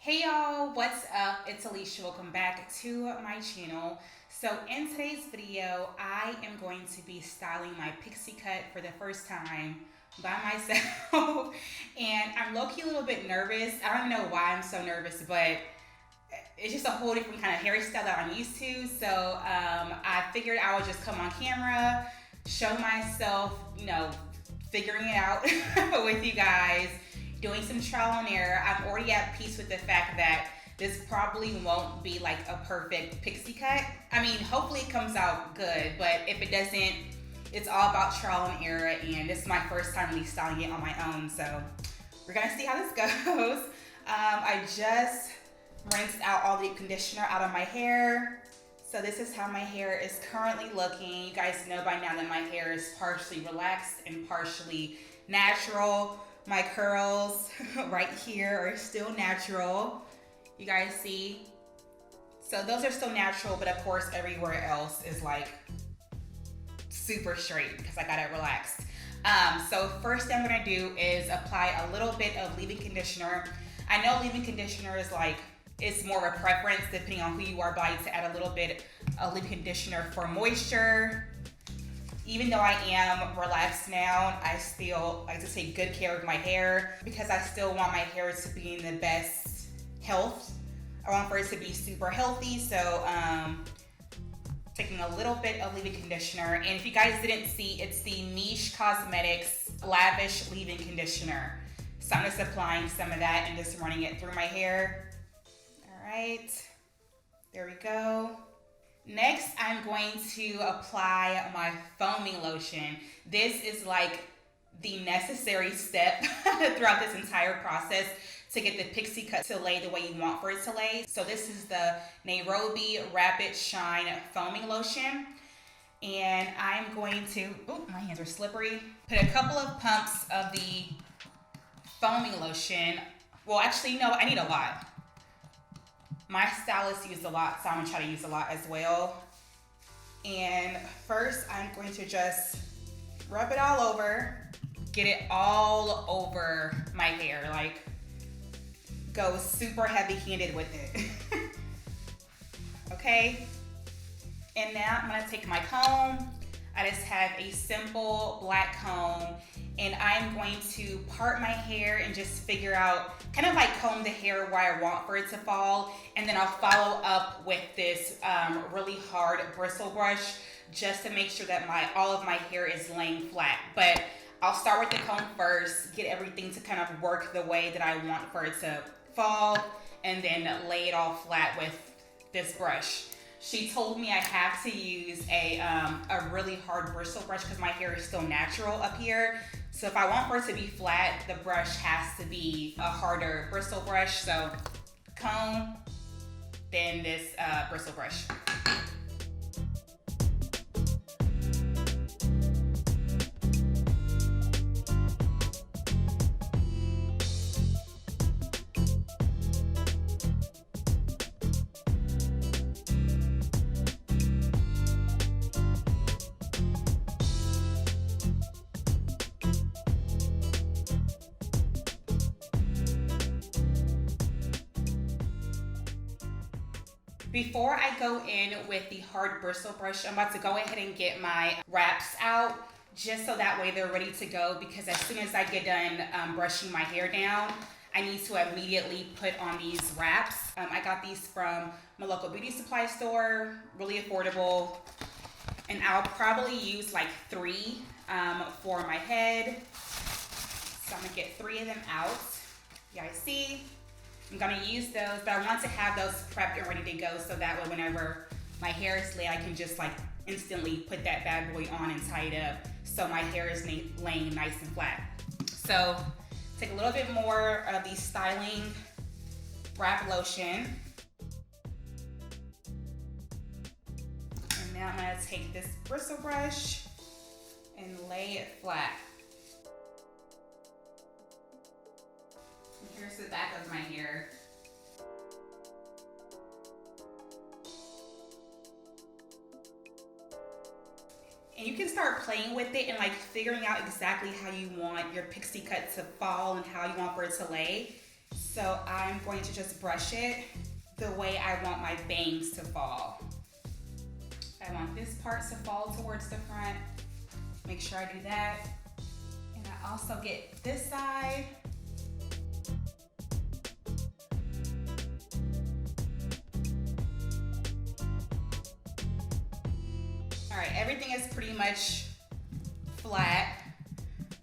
Hey y'all, what's up? It's Alisha. Welcome back to my channel. So in today's video, I am going to be styling my pixie cut for the first time by myself. And I'm low-key a little bit nervous. I don't know why I'm so nervous, but it's just a whole different kind of hairstyle that I'm used to. So I figured I would just come on camera, show myself, figuring it out with you guys, doing some trial and error. I'm already at peace with the fact that this probably won't be like a perfect pixie cut. I mean, hopefully it comes out good, but if it doesn't, it's all about trial and error, and this is my first time really styling it on my own, so we're gonna see how this goes. I just rinsed out all the conditioner out of my hair. So this is how my hair is currently looking. You guys know by now that my hair is partially relaxed and partially natural. My curls right here are still natural. You guys see? So those are still natural, but of course everywhere else is like super straight because I got it relaxed. So first thing I'm gonna do is apply a little bit of leave-in conditioner. I know leave-in conditioner is like, it's more of a preference depending on who you are, but I like to add a little bit of leave-in conditioner for moisture. Even though I am relaxed now, I still like to take good care of my hair because I still want my hair to be in the best health. I want for it to be super healthy, so taking a little bit of leave-in conditioner. And if you guys didn't see, it's the Niche Cosmetics Lavish Leave-In Conditioner. So I'm just applying some of that and just running it through my hair. All right, there we go. Next, I'm going to apply my foaming lotion. This is like the necessary step throughout this entire process to get the pixie cut to lay the way you want for it to lay. So this is the Nairobi Rapid Shine Foaming Lotion. And I'm going to, oh, my hands are slippery. Put a couple of pumps of the foaming lotion. Well, actually, no, I need a lot. My stylist used a lot, so I'm gonna try to use a lot as well. And first, I'm going to just rub it all over, get it all over my hair, like go super heavy-handed with it. Okay, and now I'm gonna take my comb. I just have a simple black comb, and I'm going to part my hair and just figure out, kind of like comb the hair where I want for it to fall, and then I'll follow up with this really hard bristle brush just to make sure that all of my hair is laying flat. But I'll start with the comb first, get everything to kind of work the way that I want for it to fall, and then lay it all flat with this brush. She told me I have to use a really hard bristle brush because my hair is still natural up here. So if I want for it to be flat, the brush has to be a harder bristle brush. So comb, then this bristle brush. Before I go in with the hard bristle brush, I'm about to go ahead and get my wraps out just so that way they're ready to go, because as soon as I get done brushing my hair down, I need to immediately put on these wraps. I got these from my local beauty supply store, really affordable, and I'll probably use like 3 for my head. So I'm gonna get 3 of them out. You guys see? I'm gonna use those, but I want to have those prepped and ready to go so that way whenever my hair is laid, I can just like instantly put that bad boy on and tie it up so my hair is laying nice and flat. So take a little bit more of the styling wrap lotion. And now I'm gonna take this bristle brush and lay it flat. Here's the back of my hair. And you can start playing with it and like figuring out exactly how you want your pixie cut to fall and how you want for it to lay. So I'm going to just brush it the way I want my bangs to fall. I want this part to fall towards the front. Make sure I do that. And I also get this side. All right, everything is pretty much flat.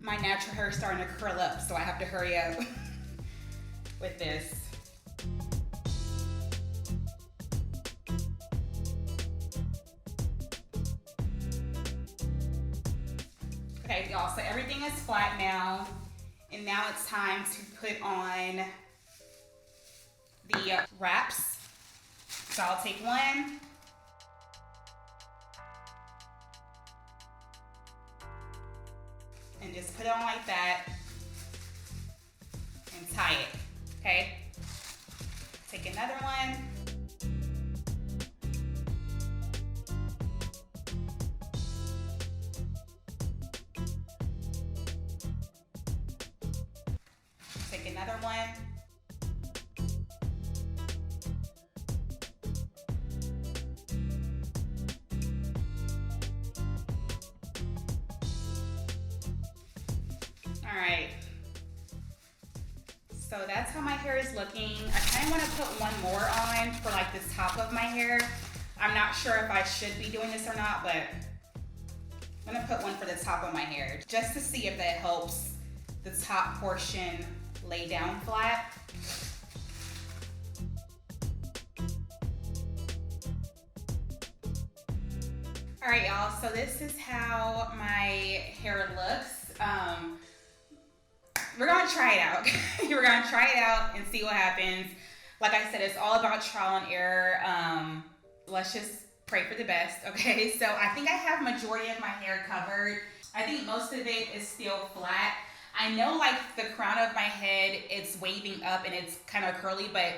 My natural hair is starting to curl up, so I have to hurry up with this. Okay, y'all, so everything is flat now, and now it's time to put on the wraps. So I'll take one. And just put it on like that and tie it, okay? Take another one. Take another one. All right, so that's how my hair is looking. I kind of want to put one more on for like the top of my hair. I'm not sure if I should be doing this or not, but I'm gonna put one for the top of my hair just to see if that helps the top portion lay down flat. All right, y'all, so this is how my hair looks. We're gonna try it out. We're gonna try it out and see what happens. Like I said, it's all about trial and error. Let's just pray for the best, okay? So I think I have majority of my hair covered. I think most of it is still flat. I know like the crown of my head, it's waving up and it's kind of curly, but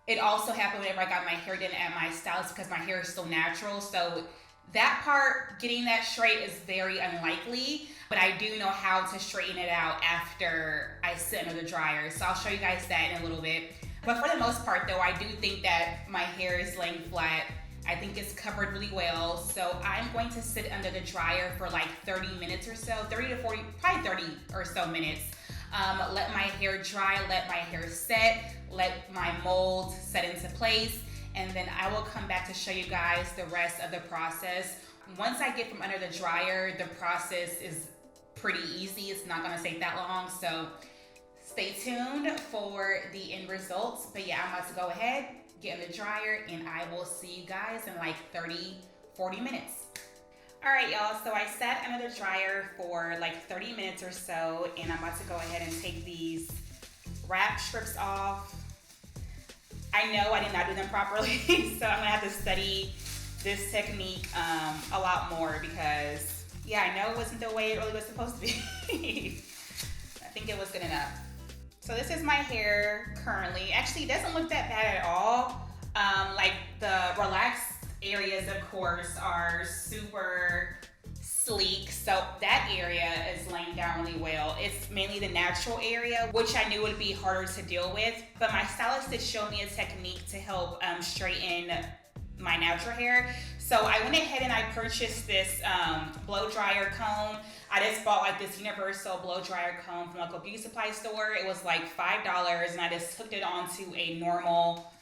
it also happened whenever I got my hair done at my stylist because my hair is so natural. So that part, getting that straight is very unlikely, but I do know how to straighten it out after I sit under the dryer. So I'll show you guys that in a little bit. But for the most part though, I do think that my hair is laying flat. I think it's covered really well. So I'm going to sit under the dryer for like 30 minutes or so, 30 to 40, probably 30 or so minutes. Let my hair dry, let my hair set, let my mold set into place. And then I will come back to show you guys the rest of the process. Once I get from under the dryer, the process is pretty easy. It's not gonna take that long. So stay tuned for the end results. But yeah, I'm about to go ahead, get in the dryer, and I will see you guys in like 30, 40 minutes. All right, y'all, so I sat under the dryer for like 30 minutes or so, and I'm about to go ahead and take these wrap strips off. I know I did not do them properly, so I'm gonna have to study this technique a lot more because, yeah, I know it wasn't the way it really was supposed to be. I think it was good enough. So this is my hair currently. Actually, it doesn't look that bad at all. Like the relaxed areas, of course, are super sleek. So that area is laying down really well. It's mainly the natural area, which I knew would be harder to deal with. But my stylist did show me a technique to help straighten my natural hair. So I went ahead and I purchased this blow dryer comb. I just bought like this universal blow dryer comb from like a beauty supply store. It was like $5, and I just hooked it onto a normal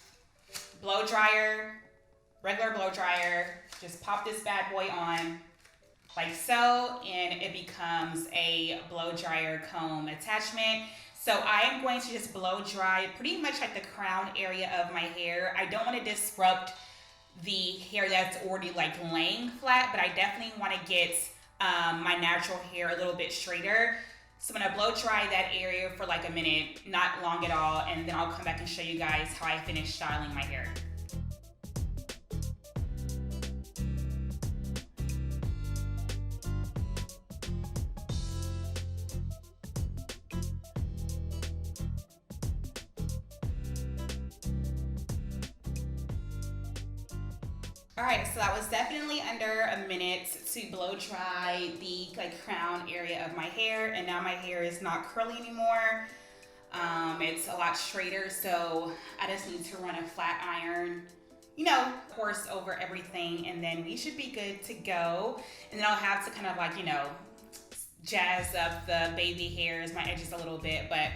blow dryer, regular blow dryer. Just pop this bad boy on like so, and it becomes a blow dryer comb attachment. So I am going to just blow dry pretty much like the crown area of my hair. I don't want to disrupt the hair that's already like laying flat, but I definitely want to get my natural hair a little bit straighter. So I'm gonna blow dry that area for like a minute, not long at all, and then I'll come back and show you guys how I finish styling my hair. All right, so that was definitely under a minute to blow dry the like crown area of my hair, and now my hair is not curly anymore. It's a lot straighter, so I just need to run a flat iron, you know, of course, over everything, and then we should be good to go. And then I'll have to kind of like, you know, jazz up the baby hairs, my edges a little bit, but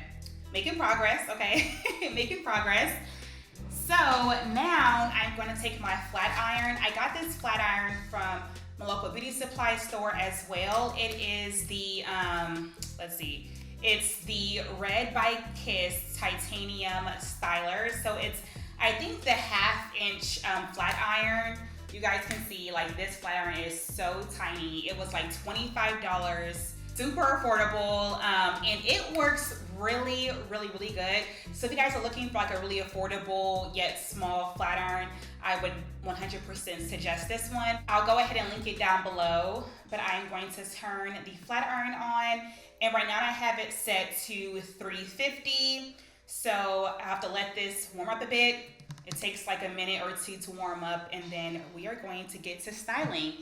making progress, okay? Making progress. So now I'm going to take my flat iron. I got this flat iron from my local beauty supply store as well. It is the, let's see, it's the Red by Kiss Titanium Styler. So it's, I think the 1/2 inch flat iron. You guys can see like this flat iron is so tiny. It was like $25, super affordable, and it works really, really, really good. So if you guys are looking for like a really affordable yet small flat iron, I would 100% suggest this one. I'll go ahead and link it down below, but I'm going to turn the flat iron on, and right now I have it set to 350. So I have to let this warm up a bit. It takes like a minute or two to warm up, and then we are going to get to styling.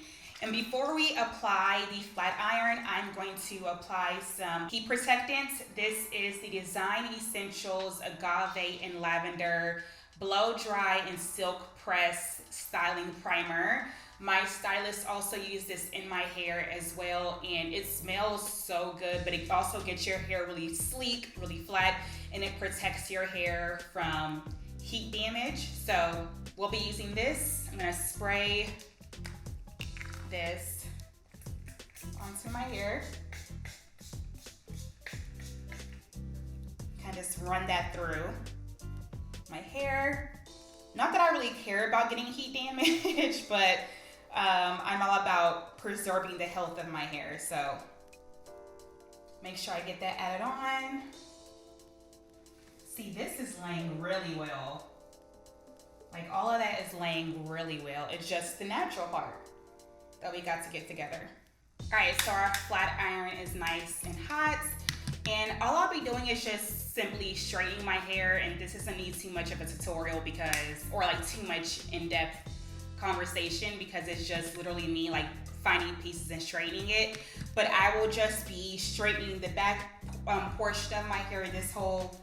And before we apply the flat iron, I'm going to apply some heat protectant. This is the Design Essentials Agave and Lavender Blow Dry and Silk Press Styling Primer. My stylist also used this in my hair as well, and it smells so good, but it also gets your hair really sleek, really flat, and it protects your hair from heat damage. So we'll be using this. I'm gonna spray this onto my hair. Kind of just run that through my hair. Not that I really care about getting heat damage, but I'm all about preserving the health of my hair. So make sure I get that added on. See, this is laying really well. Like all of that is laying really well. It's just the natural part that we got to get together. All right, so our flat iron is nice and hot, and all I'll be doing is just simply straightening my hair, and this doesn't need too much of a tutorial because, or like too much in-depth conversation, because it's just literally me like finding pieces and straightening it. But I will just be straightening the back portion of my hair, this whole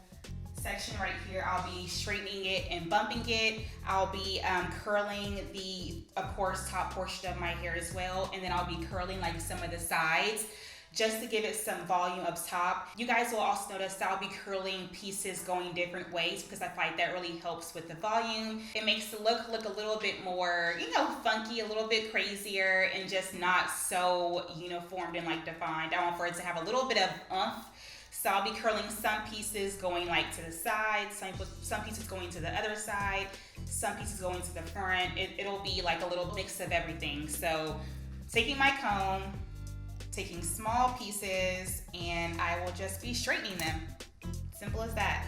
section right here. I'll be straightening it and bumping it. I'll be curling the, of course, top portion of my hair as well, and then I'll be curling like some of the sides just to give it some volume up top. You guys will also notice that I'll be curling pieces going different ways because I find that really helps with the volume. It makes the look a little bit more, you know, funky, a little bit crazier, and just not so uniformed and like defined. I want for it to have a little bit of oomph. So I'll be curling some pieces going like to the side, some pieces going to the other side, some pieces going to the front. It'll be like a little mix of everything. So taking my comb, taking small pieces, and I will just be straightening them. Simple as that.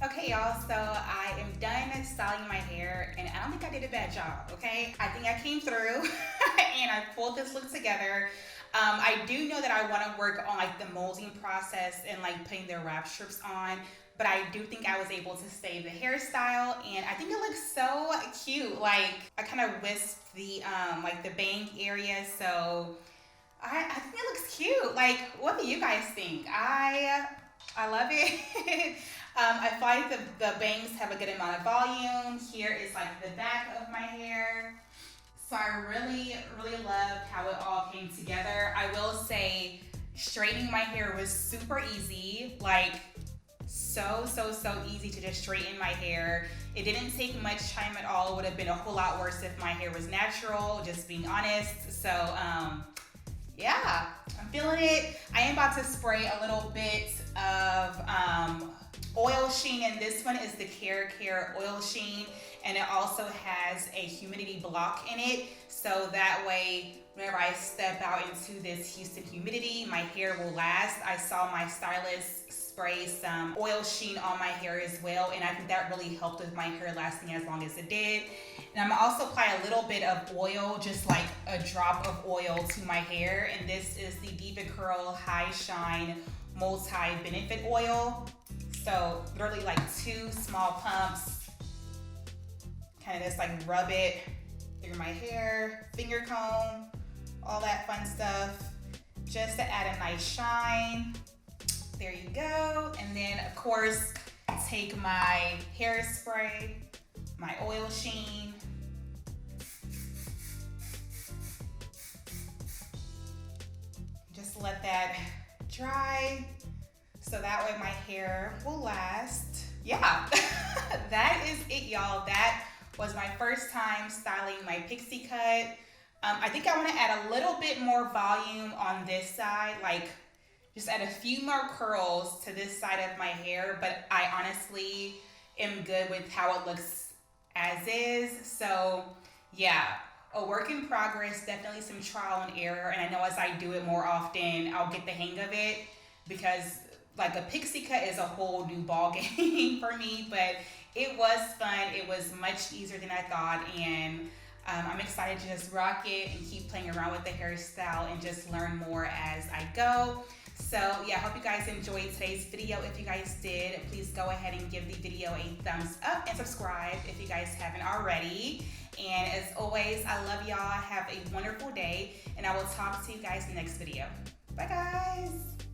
Okay, y'all, so I am done styling my hair, and I don't think I did a bad job, okay? I think I came through and I pulled this look together. I do know that I want to work on like the molding process and like putting the wrap strips on, but I do think I was able to save the hairstyle, and I think it looks so cute. Like I kind of wisped the like the bang area, so I think it looks cute. Like, what do you guys think? I love it. I find the bangs have a good amount of volume. Here is like the back of my hair. So I really loved how it all came together. I will say straightening my hair was super easy. Like so easy to just straighten my hair. It didn't take much time at all. It would have been a whole lot worse if my hair was natural, just being honest. So yeah, I'm feeling it. I am about to spray a little bit of oil sheen, and this one is the Care oil sheen, and it also has a humidity block in it, so that way whenever I step out into this Houston humidity, my hair will last. I saw my stylist spray some oil sheen on my hair as well, and I think that really helped with my hair lasting as long as it did. And I'm gonna also apply a little bit of oil, just like a drop of oil to my hair, and this is the Diva Curl High Shine Multi-Benefit Oil. So literally like 2 small pumps, kind of just like rub it through my hair, finger comb, all that fun stuff, just to add a nice shine. There you go. And then of course, take my hairspray, my oil sheen, just let that dry so that way my hair will last. Yeah, that is it, y'all. That was my first time styling my pixie cut. I think I want to add a little bit more volume on this side, like just add a few more curls to this side of my hair, but I honestly am good with how it looks as is. So yeah, a work in progress, definitely some trial and error, and I know as I do it more often, I'll get the hang of it, because like a pixie cut is a whole new ball game for me, but it was fun. It was much easier than I thought, and I'm excited to just rock it and keep playing around with the hairstyle and just learn more as I go. So yeah, I hope you guys enjoyed today's video. If you guys did, please go ahead and give the video a thumbs up and subscribe if you guys haven't already. And as always, I love y'all. Have a wonderful day, and I will talk to you guys in the next video. Bye guys.